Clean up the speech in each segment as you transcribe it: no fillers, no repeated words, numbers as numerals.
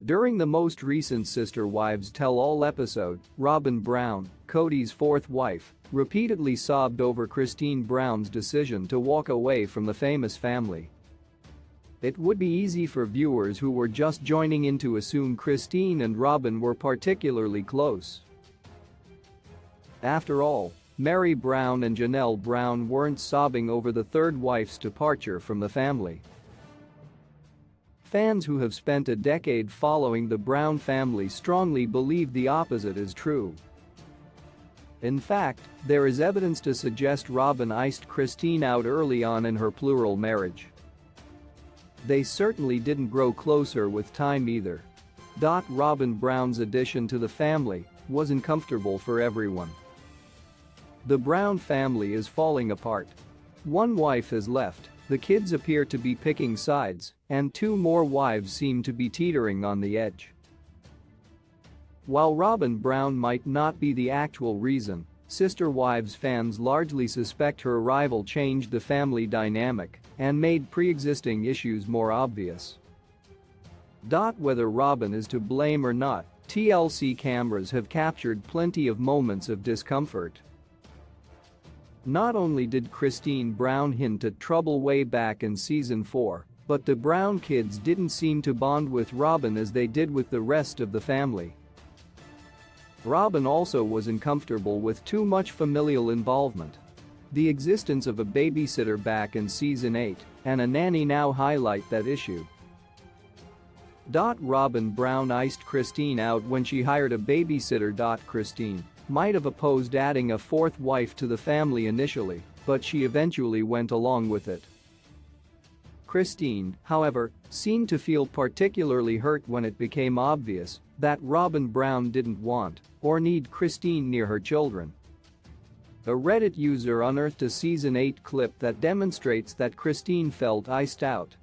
During the most recent Sister Wives Tell All episode, Robyn Brown, Cody's fourth wife, repeatedly sobbed over Christine Brown's decision to walk away from the famous family. It would be easy for viewers who were just joining in to assume Christine and Robyn were particularly close. After all, Mary Brown and Janelle Brown weren't sobbing over the third wife's departure from the family. Fans who have spent a decade following the Brown family strongly believe the opposite is true. In fact, there is evidence to suggest Robyn iced Christine out early on in her plural marriage. They certainly didn't grow closer with time either. Robyn Brown's addition to the family wasn't comfortable for everyone. The Brown family is falling apart. One wife has left, the kids appear to be picking sides, and two more wives seem to be teetering on the edge. While Robyn Brown might not be the actual reason, Sister Wives fans largely suspect her arrival changed the family dynamic and made pre-existing issues more obvious. Whether Robyn is to blame or not, TLC cameras have captured plenty of moments of discomfort. Not only did Christine Brown hint at trouble way back in season 4, but the Brown kids didn't seem to bond with Robyn as they did with the rest of the family. Robyn also wasn't comfortable with too much familial involvement. The existence of a babysitter back in season 8 and a nanny now highlight that issue. Robyn Brown iced Christine out when she hired a babysitter. Christine might have opposed adding a fourth wife to the family initially, but she eventually went along with it. Christine, however, seemed to feel particularly hurt when it became obvious that Robyn Brown didn't want or need Christine near her children. A Reddit user unearthed a season 8 clip that demonstrates that Christine felt iced out.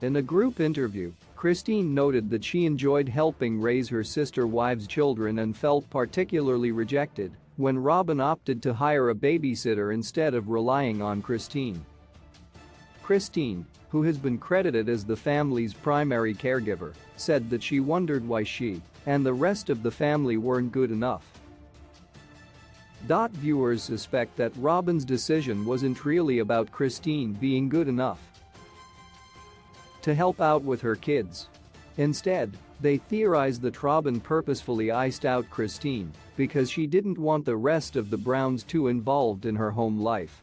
In a group interview, Christine noted that she enjoyed helping raise her sister wives' children and felt particularly rejected when Robyn opted to hire a babysitter instead of relying on Christine. Christine, who has been credited as the family's primary caregiver, said that she wondered why she and the rest of the family weren't good enough. Viewers suspect that Robyn's decision wasn't really about Christine being good enough to help out with her kids. Instead, they theorize that Robyn purposefully iced out Christine because she didn't want the rest of the Browns too involved in her home life.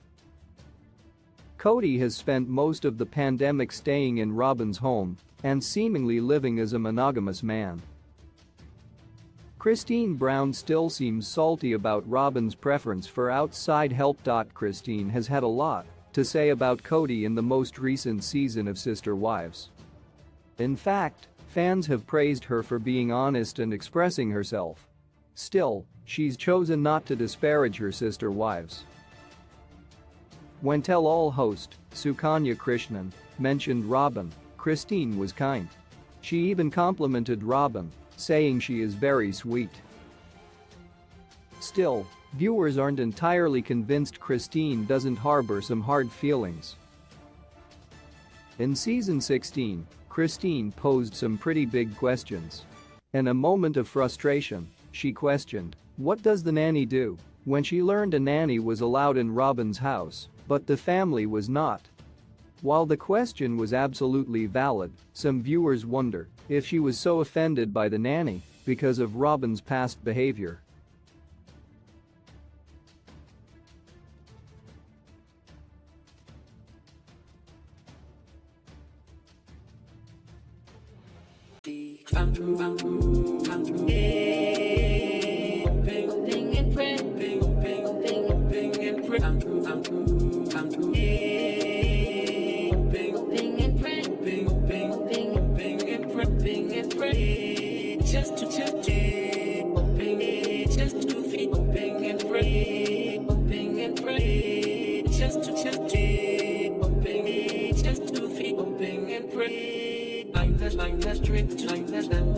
Cody has spent most of the pandemic staying in Robyn's home and seemingly living as a monogamous man. Christine Brown still seems salty about Robyn's preference for outside help. Christine has had a lot to say about Cody in the most recent season of Sister Wives. In fact, fans have praised her for being honest and expressing herself. Still, she's chosen not to disparage her sister wives. When Tell All host, Sukanya Krishnan, mentioned Robyn, Christine was kind. She even complimented Robyn, saying she is very sweet. Still, viewers aren't entirely convinced Christine doesn't harbor some hard feelings. In season 16, Christine posed some pretty big questions. In a moment of frustration, she questioned, "What does the nanny do?" when she learned a nanny was allowed in Robyn's house, but the family was not. While the question was absolutely valid, some viewers wonder if she was so offended by the nanny because of Robyn's past behavior. Just to feed, hoping and pray, hoping and pray. Just to feed, hoping and pray. I'm less strict, I'm less than